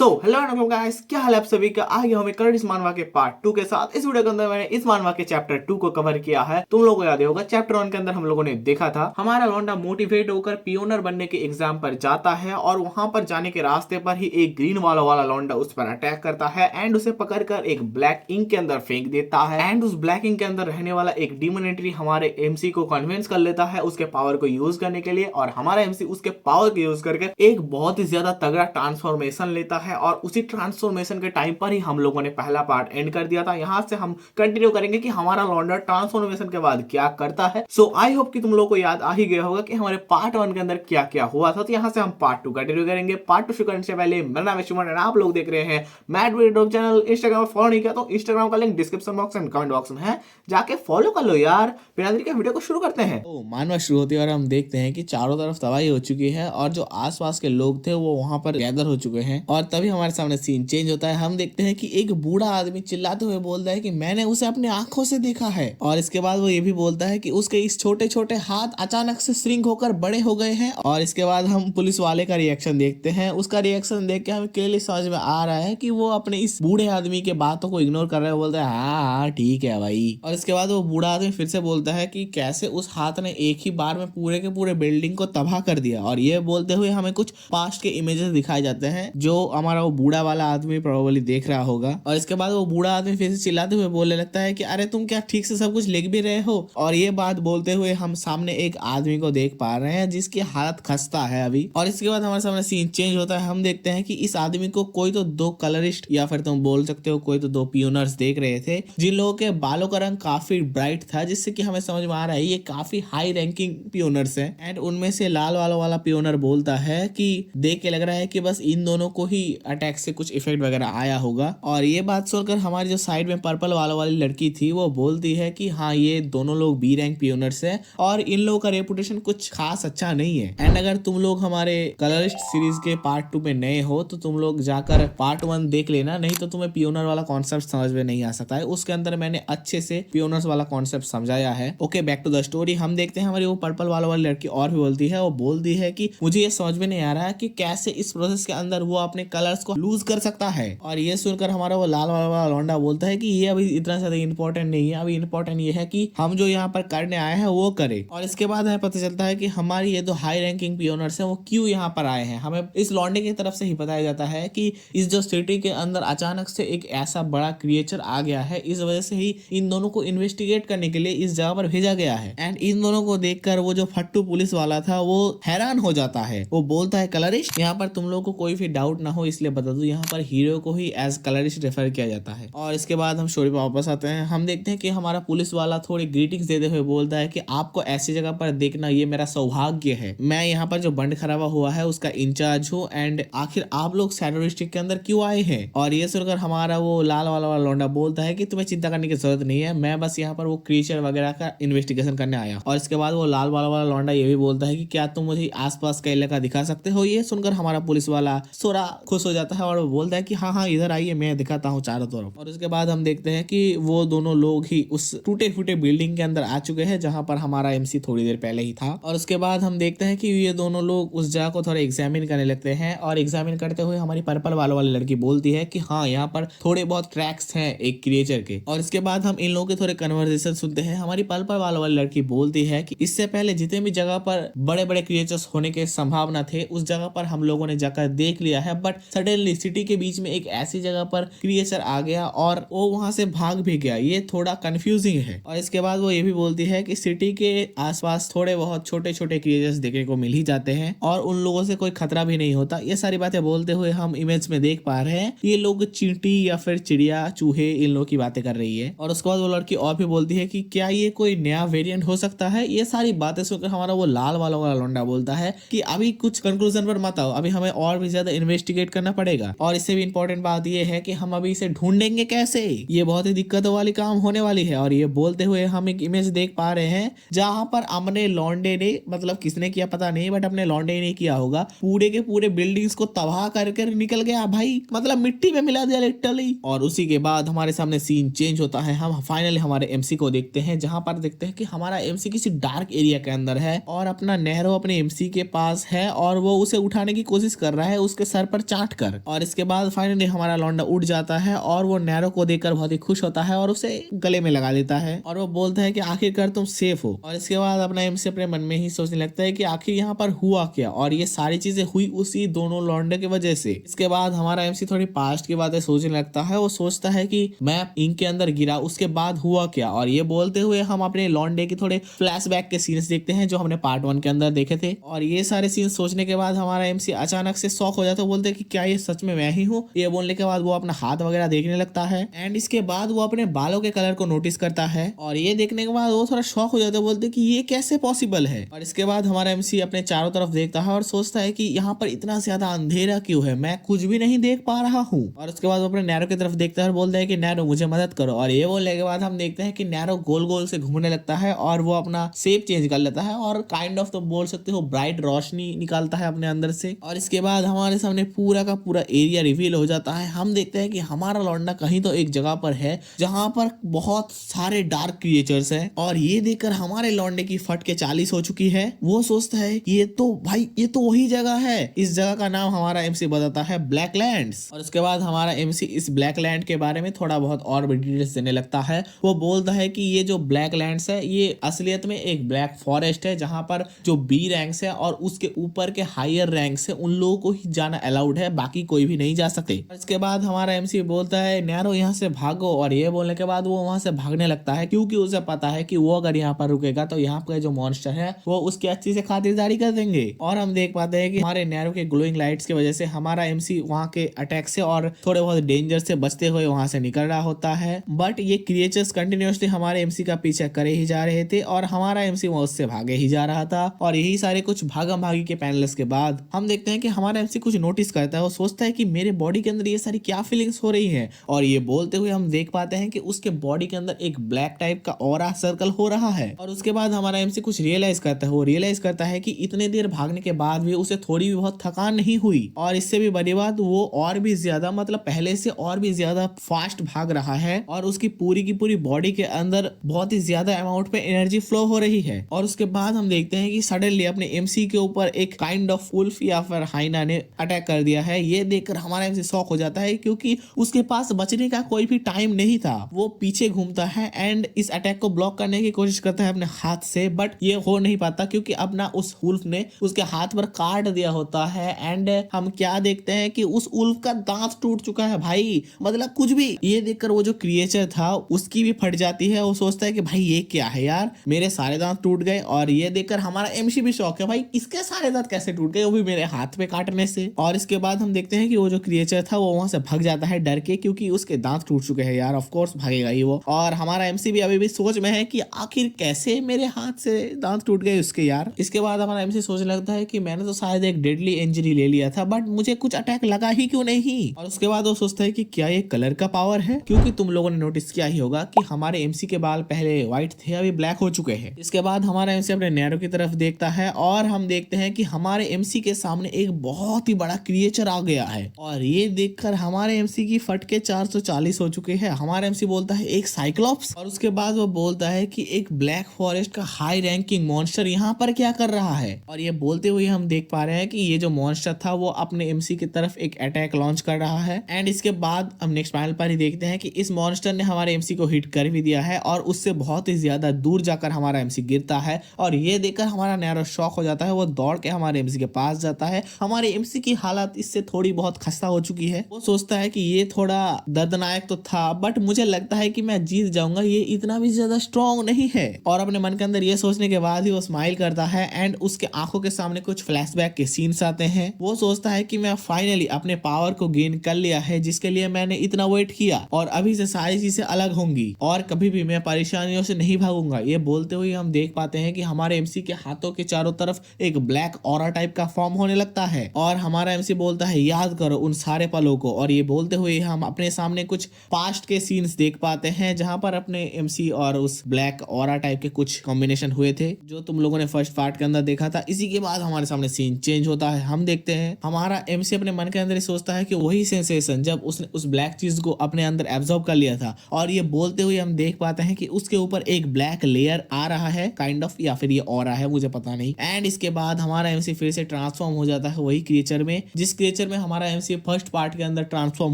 Hello guys, क्या हाल है आप सभी का। आगे हमें करंट इस मानवा के पार्ट 2 के साथ इस वीडियो के अंदर मैंने इस मानवा के चैप्टर 2 को कवर किया है। तुम लोगों को याद होगा चैप्टर 1 के अंदर हम लोगों ने देखा था हमारा लौंडा मोटिवेट होकर पियोनर बनने के एग्जाम पर जाता है और वहां पर जाने के रास्ते पर ही एक ग्रीन वाला लौंडा उस पर अटैक करता है एंड उसे पकड़कर एक ब्लैक इंक के अंदर फेंक देता है एंड उस ब्लैक इंक के अंदर रहने वाला एक डीमन एंट्री हमारे एमसी को कन्विंस कर लेता है उसके पावर को यूज करने के लिए और हमारा एमसी उसके पावर को यूज करके एक बहुत ही ज्यादा तगड़ा ट्रांसफॉर्मेशन लेता है और उसी ट्रांसफॉर्मेशन के टाइम पर ही हम लोगों ने पहला पार्ट एंड कर दिया था। यहाँ से हम कंटिन्यू करेंगे कि हमारा लॉन्डर ट्रांसफॉर्मेशन के बाद क्या करता है। सो आई होप कि तुम लोगों को याद आ ही गया होगा कि हमारे पार्ट 1 के अंदर क्या क्या हुआ था। तो यहाँ से हम पार्ट 2 कंटिन्यू करेंगे। पार्ट 2 शुरू करने से पहले मेरा नाम है सुमन और आप लोग देख रहे हैं mad video channel. Instagram follow नहीं किया तो इंस्टाग्राम का link description box and comment box में है, जाके फॉलो कर लो यार। बिना देरी के वीडियो को शुरू करते हैं। तो मानवा शुरू होती है और हम देखते हैं कि चारों तरफ तबाही हो चुकी है और जो आसपास के लोग थे वो वहां पर गैदर हो चुके हैं। और तभी हमारे सामने सीन चेंज होता है। हम देखते हैं कि एक बूढ़ा आदमी चिल्लाते हुए बोलता है कि मैंने उसे अपनी आंखों से देखा है। और इसके बाद वो ये भी बोलता है कि उसके इस छोटे छोटे हाथ अचानक से श्रिंक होकर बड़े हो गए हैं। और इसके बाद हम पुलिस वाले का रिएक्शन देखते हैं। उसका रिएक्शन देख के हमें क्लियरली समझ में आ रहा है कि वो अपने इस बूढ़े आदमी के बातों को इग्नोर कर रहा है। बोलता है हाँ हाँ ठीक है भाई। और इसके बाद वो बूढ़ा आदमी फिर से बोलता है कि कैसे उस हाथ ने एक ही बार में पूरे के पूरे बिल्डिंग को तबाह कर दिया। और ये बोलते हुए हमें कुछ पास्ट के इमेजेस दिखाए जाते हैं जो हमारा वो बूढ़ा वाला आदमी प्रोबेबली देख रहा होगा। और इसके बाद वो बूढ़ा आदमी फिर से चिल्लाते हुए बोलने लगता है कि अरे तुम क्या ठीक से सब कुछ लिख भी रहे हो। और ये बात बोलते हुए हम सामने एक आदमी को देख पा रहे हैं जिसकी हालत खस्ता है अभी। और इसके बाद हमारे सामने सीन चेंज होता है। हम देखते हैं कि इस आदमी को कोई तो दो कलरिस्ट या फिर तुम बोल सकते हो कोई तो दो पियोनर्स देख रहे थे जिन लोगों के बालों का रंग काफी ब्राइट था, जिससे कि हमें समझ में आ रहा है ये काफी हाई रैंकिंग पियोनर्स हैं। एंड उनमें से लाल वाला पियोनर बोलता है कि देख के लग रहा है कि बस इन दोनों को ही अटैक से कुछ इफेक्ट वगैरह आया होगा। और ये बात सुनकर हमारी जो साइड में पर्पल वाली लड़की थी वो बोलती है कि हाँ ये दोनों लोग बी रैंक पियोनर्स हैं और इन लोगों का रेपुटेशन कुछ खास अच्छा नहीं है। एंड अगर तुम लोग हमारे कलरिस्ट सीरीज के पार्ट 2 में नए हो तो तुम लोग जाकर पार्ट 1 देख लेना, नहीं तो तुम्हें पियोनर वाला कॉन्सेप्ट समझ में नहीं आ सकता है। उसके अंदर मैंने अच्छे से पियोनर्स वाला कॉन्सेप्ट समझाया है। Okay back to the story. हम देखते हैं हमारी वो पर्पल वाली लड़की और भी बोलती है। वो बोलती है कि मुझे ये समझ में नहीं आ रहा है कि कैसे इस प्रोसेस के अंदर वो अपने कलर्स को लूज कर सकता है। और ये सुनकर हमारा वो लाल वाला लौंडा बोलता है कि ये अभी इतना ज्यादा इंपॉर्टेंट नहीं है, अभी इंपॉर्टेंट ये है कि हम जो यहाँ पर करने आए हैं वो करें। और इसके बाद हमें पता चलता है कि हमारी ये दो हाई रैंकिंग पियोनर्स हैं वो क्यों यहाँ पर आए हैं। हमें इस लौंडे की तरफ से ही बताया जाता है कि इस जो सिटी के अंदर अचानक से एक ऐसा बड़ा क्रिएचर आ गया है, इस वजह से ही इन दोनों को इन्वेस्टिगेट करने के लिए इस जगह पर भेजा गया है। एंड इन दोनों को देखकर वो जो फट्टू पुलिस वाला था वो हैरान हो जाता है। वो बोलता है कलरिस्ट, यहाँ पर तुम लोगों को कोई भी डाउट ना हो इसलिए बता दूं, यहाँ पर हीरो को ही एज कलरिस्ट रेफर किया जाता है। और इसके बाद हम स्टोरी पर वापस आते हैं। हम देखते हैं कि हमारा पुलिस वाला थोड़ी ग्रीटिंग्स देते हुए बोलता है कि आपको ऐसी जगह पर देखना ये मेरा सौभाग्य है। मैं यहाँ पर जो बंड खराबा हुआ है उसका इंचार्ज हूँ एंड आखिर आप लोग सैडो डिस्ट्रिक्ट के अंदर क्यों आए हैं। और ये सुनकर हमारा वो लाल वाला लौंडा बोलता है कि तुम्हें चिंता करने की जरूरत नहीं है, मैं बस यहाँ पर वो क्रिएचर वगैरह का इन्वेस्टिगेशन करने आया। और इसके बाद वो लाल वाला लौंडा ये भी बोलता है कि क्या तुम मुझे आसपास का इलाका दिखा सकते हो। ये सुनकर हमारा पुलिस वाला थोड़ा खुश हो जाता है और वो बोलता है कि हाँ हाँ इधर आइए मैं दिखाता हूँ चारों तरफ। और उसके बाद हम देखते हैं कि वो दोनों लोग ही उस टूटे फूटे बिल्डिंग के अंदर आ चुके हैं जहां पर हमारा एमसी थोड़ी देर पहले ही था। और उसके बाद हम देखते हैं कि ये दोनों लोग उस जगह को थोड़ा एग्जामिन करने लगते हैं। और एग्जामिन करते हुए हमारी पर्पल वाली लड़की बोलती है कि हाँ यहाँ पर थोड़े बहुत ट्रैक्स हैं एक क्रिएचर के। और इसके बाद हम इन लोगों के थोड़े कन्वर्सेशन सुनते हैं। हमारी पर्पल वाली लड़की बोलती है कि इससे पहले जितने भी जगह पर बड़े बड़े क्रिएचर्स होने के संभावना थे उस जगह पर हम लोगों ने जाकर देख लिया है, बट सडनली सिटी के बीच में एक ऐसी जगह पर क्रिएचर आ गया और वो वहां से भाग भी गया, ये थोड़ा कंफ्यूजिंग है। और इसके बाद वो ये भी बोलती है कि सिटी के आसपास थोड़े बहुत छोटे छोटे क्रिएचर्स देखने को मिल ही जाते हैं और उन लोगों से कोई खतरा भी नहीं होता। ये सारी बातें बोलते हुए हम इमेज में देख पा रहे हैं ये लोग चींटी या फिर चिड़िया चूहे इन लोगों की बातें कर रही है। और उसके बाद वो लड़की और भी बोलती है कि क्या ये कोई नया वेरिएंट हो सकता है। ये सारी बातें सुनकर हमारा वो लाल वाला लौंडा बोलता है कि अभी कुछ कंक्लूजन पर मत आओ, अभी हमें और भी ज्यादा इन्वेस्टिगेट करना पड़ेगा। और इससे भी इंपॉर्टेंट बात ये है कि हम अभी इसे ढूंढेंगे कैसे, ये बहुत ही दिक्कतों वाली काम होने वाली है। और ये बोलते हुए हम एक इमेज देख पा रहे हैं जहां पर अपने लौंडे ने, मतलब किसने किया पता नहीं, बट अपने लौंडे ने किया होगा, पूरे के पूरे बिल्डिंग्स को तबाह करके निकल गया भाई, मतलब मिट्टी में मिला दिया लिटरली। और उसी के बाद हमारे सामने सीन चेंज होता है। हम फाइनली हमारे एमसी को देखते हैं जहां पर देखते हैं कि हमारा एमसी किसी डार्क एरिया के अंदर है और अपना नहरो अपने एमसी के पास है और वो उसे उठाने की कोशिश कर रहा है। उसके सर पर 4 काट कर। और इसके बाद फाइनली हमारा लौंडा उठ जाता है और वो नैरो को देखकर बहुत ही खुश होता है और उसे गले में लगा लेता है और वो बोलता है कि आखिरकार तुम सेफ हो। और इसके बाद अपना एमसी अपने मन में ही सोचने लगता है कि आखिर यहाँ पर हुआ क्या, और ये सारी चीजें हुई उसी दोनों लौंडे की वजह से। इसके बाद हमारा एमसी थोड़ी पास्ट की बातें सोचने लगता है। वो सोचता है कि मैं इंक के अंदर गिरा, उसके बाद हुआ क्या। और ये बोलते हुए हम अपने लौंडे की थोड़े फ्लैशबैक के सीन्स देखते हैं जो हमने पार्ट 1 के अंदर देखे थे। और ये सारे सीन्स सोचने के बाद हमारा एमसी अचानक से शॉक हो जाता है, बोलते हैं कि क्या ये सच में मैं ही हूँ। ये बोलने के बाद वो अपना हाथ वगैरह देखने लगता है एंड इसके बाद वो अपने बालों के कलर को नोटिस करता है और ये देखने के बाद वो थोड़ा शॉक हो जाता है, बोलते कि ये कैसे पॉसिबल है। और इसके बाद हमारा एमसी अपने चारों तरफ देखता है और सोचता है कि यहाँ पर इतना ज्यादा अंधेरा क्यों है, मैं कुछ भी नहीं देख पा रहा हूँ। और उसके बाद वो अपने नैरो की तरफ देखता है और बोलता है कि नैरो मुझे मदद करो। और ये बोलने के बाद हम देखते हैं कि नैरो गोल गोल से घूमने लगता है और वो अपना शेप चेंज कर लेता है और काइंड ऑफ तो बोल सकते हो ब्राइट रोशनी निकालता है अपने अंदर से। और इसके बाद हमारे सामने पूरा का पूरा एरिया रिवील हो जाता है। हम देखते हैं कि हमारा लौंडा कहीं तो एक जगह पर है जहां पर बहुत सारे डार्क क्रिएचर्स हैं। और ये देखकर हमारे लौंडे की फट के 40 हो चुकी है। वो सोचता है ये तो भाई ये तो वही जगह है। इस जगह का नाम हमारा एमसी बताता है ब्लैक लैंड्स। और उसके बाद हमारा एमसी इस ब्लैक लैंड के बारे में थोड़ा बहुत और भी डिटेल्स देने लगता है। वो बोलता है कि ये जो ब्लैक लैंड्स है ये असलियत में एक ब्लैक फॉरेस्ट है जहां पर जो बी रैंक्स है और उसके ऊपर के हायर रैंक्स है उन लोगों को ही जाना अलाउड है, बाकी कोई भी नहीं जा सकते। इसके बाद हमारा एमसी बोलता है नैरो यहाँ से भागो। और ये बोलने के बाद वो वहां से भागने लगता है क्योंकि उसे पता है कि वो अगर यहाँ पर रुकेगा तो यहाँ पे जो मॉन्स्टर है वो उसकी अच्छी से खातिरदारी कर देंगे। और हम देख पाते हैं कि हमारे नैरो के ग्लोइंग लाइट्स की वजह से हमारा एमसी वहाँ के अटैक से और थोड़े बहुत डेंजर से बचते हुए वहां से निकल रहा होता है। बट ये क्रिएचर्स कंटिन्यूसली हमारे एमसी का पीछा करे ही जा रहे थे और हमारा एमसी वहां उससे भागे ही जा रहा था। और यही सारे कुछ भागम भागी के पैनल्स के बाद हम देखते हैं कि हमारा एमसी कुछ नोटिस करता है। वो सोचता है कि मेरे बॉडी के अंदर ये सारी क्या फीलिंग्स हो रही है। और ये बोलते हुए हम देख पाते हैं कि उसके बॉडी के अंदर एक ब्लैक टाइप का ऑरा सर्कल हो रहा है। और उसके बाद हमारा एमसी कुछ रियलाइज करता है। वो रियलाइज करता है कि इतने देर भागने के बाद भी उसे थोड़ी भी बहुत थकान नहीं हुई। और इससे भी बड़ी बात वो और भी ज्यादा मतलब पहले से और भी ज्यादा फास्ट भाग रहा है और उसकी पूरी की पूरी बॉडी के अंदर बहुत ही ज्यादा अमाउंट पे एनर्जी फ्लो हो रही है। और उसके बाद हम देखते हैं कि सडनली अपने एमसी के ऊपर एक काइंड ऑफ वुल्फ या फिर हाइना ने अटैक कर दिया है। ये देखकर हमारा एमसी शॉक हो जाता है क्योंकि उसके पास बचने का कोई भी टाइम नहीं था। वो पीछे घूमता है एंड इस अटैक को ब्लॉक करने की कोशिश करता है अपने हाथ से, बट ये हो नहीं पाता क्योंकि अपना उस वुल्फ ने उसके हाथ पर काट दिया होता है। एंड हम क्या देखते हैं कि उस वुल्फ का दांत टूट चुका है भाई, मतलब कुछ भी। ये देखकर वो जो क्रिएचर था उसकी भी फट जाती है। वो सोचता है कि भाई ये क्या है यार, मेरे सारे दांत टूट गए। और ये देखकर हमारा एमसी भी शौक है, भाई इसके सारे दांत कैसे टूट गए, वो भी मेरे हाथ पे काटने से। और इसके बाद हम देखते हैं कि वो जो क्रिएचर था वो वहां से भाग जाता है डर के, क्योंकि उसके दांत टूट चुके हैं यार, ऑफ कोर्स भागेगा ही वो। और हमारा एमसी भी अभी भी सोच में है कि आखिर कैसे मेरे हाथ से दांत टूट गए उसके यार। इसके बाद हमारा एमसी सोचने लगता है कि मैंने तो शायद एक डेडली इंजरी ले लिया था बट मुझे कुछ अटैक लगा ही क्यों नहीं। और उसके बाद वो सोचता है कि क्या ये कलर का पावर है, क्योंकि तुम लोगों ने नोटिस किया ही होगा कि हमारे एमसी के बाल पहले व्हाइट थे अभी ब्लैक हो चुके हैं। इसके बाद हमारा एमसी अपने नैरो की तरफ देखता है और हम देखते हैं कि हमारे एमसी के सामने एक बहुत ही बड़ा क्रिएचर आ गया है। और ये देखकर हमारे एमसी की फटके 440 हो चुके हैं। हमारा एमसी बोलता है एक साइक्लोप्स। और उसके बाद वो बोलता है कि एक ब्लैक फॉरेस्ट का हाई रैंकिंग मॉन्स्टर यहाँ पर क्या कर रहा है। और ये बोलते हुए हम देख पा रहे हैं कि ये जो मॉन्स्टर था वो अपने एमसी की तरफ एक अटैक लॉन्च कर रहा है। एंड इसके बाद हम नेक्स्ट पैनल पर ही देखते हैं कि इस मॉन्स्टर ने हमारे एमसी को हिट कर भी दिया है और उससे बहुत ही ज्यादा दूर जाकर हमारा एमसी गिरता है। और ये देखकर हमारा नैरो शॉक हो जाता है। वो दौड़ के हमारे एमसी के पास जाता है। हमारे एमसी की हालत इससे थोड़ी बहुत खस्ता हो चुकी है। वो सोचता है कि ये थोड़ा दर्दनायक तो था बट मुझे लगता है कि मैं जीत जाऊंगा, ये इतना भी ज्यादा स्ट्रॉन्ग नहीं है। और अपने मन के अंदर ये सोचने के बाद ही वो स्माइल करता है एंड उसके आंखों के सामने कुछ फ्लैशबैक के सीन्स आते हैं। वो सोचता है कि मैं फाइनली अपने पावर को गेन कर लिया है जिसके लिए मैंने इतना वेट किया और अभी से सारी चीजें अलग होंगी और कभी भी मैं परेशानियों से नहीं भागूंगा। ये बोलते हुए हम देख पाते हैं कि हमारे एमसी के हाथों के चारों तरफ एक ब्लैक ऑरा टाइप का फॉर्म होने लगता है। और हमारा एमसी बोलता है याद करो उन सारे पलों को। और ये बोलते हुए हम अपने सामने कुछ पास्ट के सीन्स देख पाते हैं जहां पर अपने एमसी और उस ब्लैक ऑरा टाइप के कुछ कॉम्बिनेशन हुए थे जो तुम लोगों ने फर्स्ट पार्ट के अंदर देखा था। इसी के बाद हमारे सामने सीन चेंज होता है। हम देखते हैं हमारा एमसी अपने मन के अंदर ही सोचता है कि वही सेंसेशन जब उसने उस ब्लैक चीज को अपने अंदर एब्जॉर्ब कर लिया था। और ये बोलते हुए हम देख पाते हैं कि उसके ऊपर एक ब्लैक लेयर आ रहा है काइंड ऑफ, या फिर ये ऑरा है मुझे पता नहीं। एंड इसके बाद हमारा एमसी फिर से ट्रांसफॉर्म हो जाता है वही क्रिएचर में जिस क्रिएचर क्रिएचर में हमारा एमसी फर्स्ट पार्ट के अंदर ट्रांसफॉर्म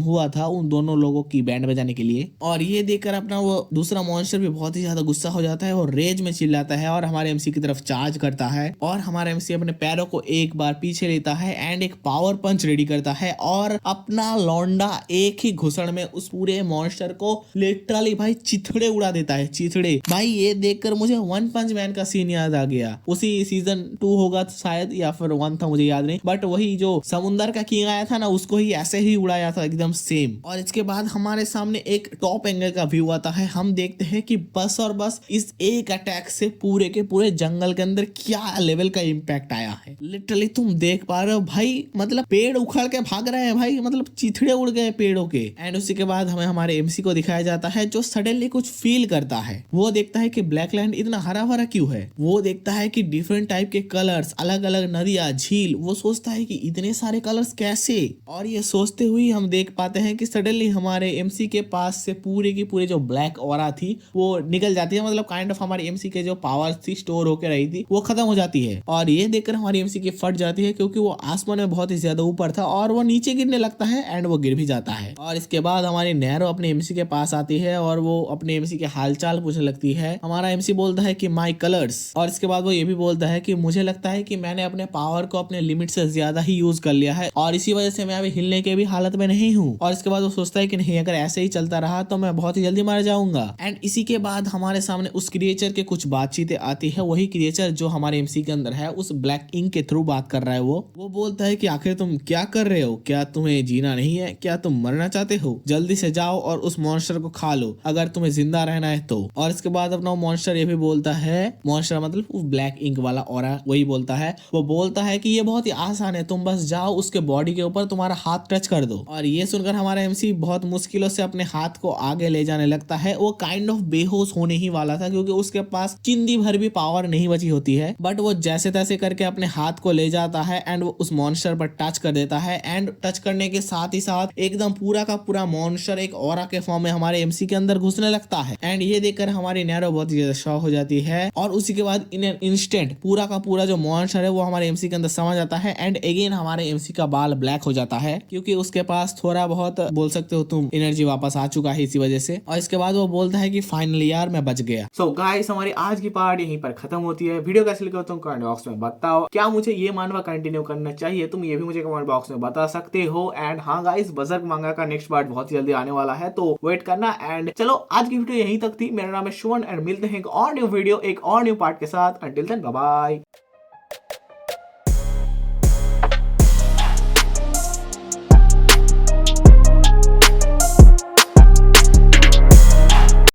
हुआ था उन दोनों लोगों की बैंड बजाने के लिए। और ये देखकर अपना वो दूसरा मॉन्स्टर भी बहुत ही ज्यादा गुस्सा हो जाता है और रेज में चिल्लाता है और हमारे एमसी की तरफ चार्ज करता है। और हमारा एमसी अपने पैरों को एक बार पीछे लेता है एंड एक पावर पंच रेडी करता है और अपना लौंडा एक ही घुसड़ में उस पूरे मॉन्स्टर को लिटरली भाई चिथड़े उड़ा देता है, चिथड़े। भाई ये देखकर मुझे वन पंच मैन का सीन याद आ गया। उसी सीजन 2 होगा शायद या फिर 1 था, मुझे याद नहीं, बट वही जो समुंदर का किंग आया था ना उसको ही ऐसे ही उड़ाया था एकदम सेम। और इसके बाद हमारे सामने एक टॉप एंगल का व्यू आता है। हम देखते हैं कि बस और बस इस एक अटैक से पूरे के पूरे जंगल के अंदर क्या लेवल का इम्पैक्ट आया है। लिटरली तुम देख पा रहे हो भाई, मतलब पेड़ उखड़ के भाग रहे हैं भाई, मतलब चिथड़े उड़ गए पेड़ों के। एंड उसी के बाद हमें हमारे एमसी को दिखाया जाता है जो सडनली कुछ फील करता है। वो देखता है कि ब्लैक लैंड इतना हरा भरा क्यों है। वो देखता है कि डिफरेंट टाइप के कलर्स, अलग अलग नदियां, झील। वो सोचता है कि इतने सारे कलर्स कैसे। और ये सोचते हुए हम देख पाते हैं कि सडनली हमारे एमसी के पास से पूरे की पूरे जो ब्लैक ऑरा थी वो निकल जाती है। मतलब काइंड ऑफ हमारी एमसी के जो पावर थी स्टोर होकर रही थी वो खत्म हो जाती है। और ये देखकर हमारी एमसी की फट जाती है क्योंकि वो आसमान में बहुत ही ज्यादा ऊपर था और वो नीचे गिरने लगता है एंड वो गिर भी जाता है। और इसके बाद हमारी नैरो अपने एमसी के पास आती है और वो अपने एमसी के हालचाल पूछने लगती है। हमारा एमसी बोलता है कि माय कलर्स। और इसके बाद वो ये भी बोलता है कि मुझे लगता है कि मैंने अपने पावर को अपने लिमिट से ज्यादा ही यूज कर लिया है और इसी वजह से मैं अभी हिलने के भी हालत में नहीं हूँ। और इसके बाद वो सोचता है कि नहीं, अगर ऐसे ही चलता रहा तो मैं बहुत ही जल्दी मर जाऊंगा। एंड इसी के बाद हमारे सामने उस क्रिएचर के कुछ बातचीतें आती है। वही क्रिएचर जो हमारे एमसी के अंदर है उस ब्लैक इंक के थ्रू बात कर रहा है। वो बोलता है कि आखिर तुम क्या कर रहे हो, क्या तुम्हें जीना नहीं है, क्या तुम मरना चाहते हो? जल्दी से जाओ और उस मॉन्स्टर को खा लो अगर तुम्हें जिंदा रहना है तो। और इसके बाद अपना मॉन्स्टर ये भी बोलता है, मॉन्स्टर मतलब वो ब्लैक इंक वाला ऑरा, वही बोलता है। वो बोलता है कि ये बहुत ही आसान है, तुम बस जाओ उसके बॉडी के ऊपर तुम्हारा हाथ टच कर दो। और ये सुनकर हमारा एमसी बहुत मुश्किलों से अपने हाथ को आगे ले जाने लगता है। वो काइंड ऑफ बेहोश होने ही वाला था क्योंकि उसके पास चिंदी भर भी पावर नहीं बची होती है। बट वो जैसे तैसे करके अपने हाथ को ले जाता है एंड वो उस मॉन्स्टर पर टच कर देता है। एंड टच करने के साथ ही साथ एकदम पूरा का पूरा मॉन्स्टर एक ऑरा के फॉर्म में हमारे एमसी के अंदर घुसने लगता है। एंड ये देखकर हमारी नैरो बहुत ज्यादा शॉक हो जाती है। और उसी के बाद इन एन इंस्टेंट पूरा का पूरा जो मॉन्स्टर है वो हमारे एमसी के अंदर समा जाता है। एंड अगेन हमारे एमसी का बाल ब्लैक हो जाता है क्योंकि उसके पास थोड़ा बहुत बोल सकते हो तुम एनर्जी वापस आ चुका है इसी वजह से। और इसके बाद वो बोलता है कि फाइनली यार मैं बच गया। सो गाइस, हमारी आज की पार्ट यहीं पर खत्म होती है। वीडियो कैसे लगा तुम कमेंट बॉक्स में बताओ। क्या मुझे ये मानवा कंटिन्यू करना चाहिए, तुम ये भी मुझे कमेंट बॉक्स में बता सकते हो। एंड हाँ गाइस, बजर्ग मांगा का नेक्स्ट पार्ट बहुत जल्दी आने वाला है तो वेट करना। एंड चलो आज की वीडियो यहीं तक थी। मेरा नाम है शुवन एंड मिलते हैं एक और न्यू वीडियो एक और न्यू पार्ट के साथ। Until then bye bye.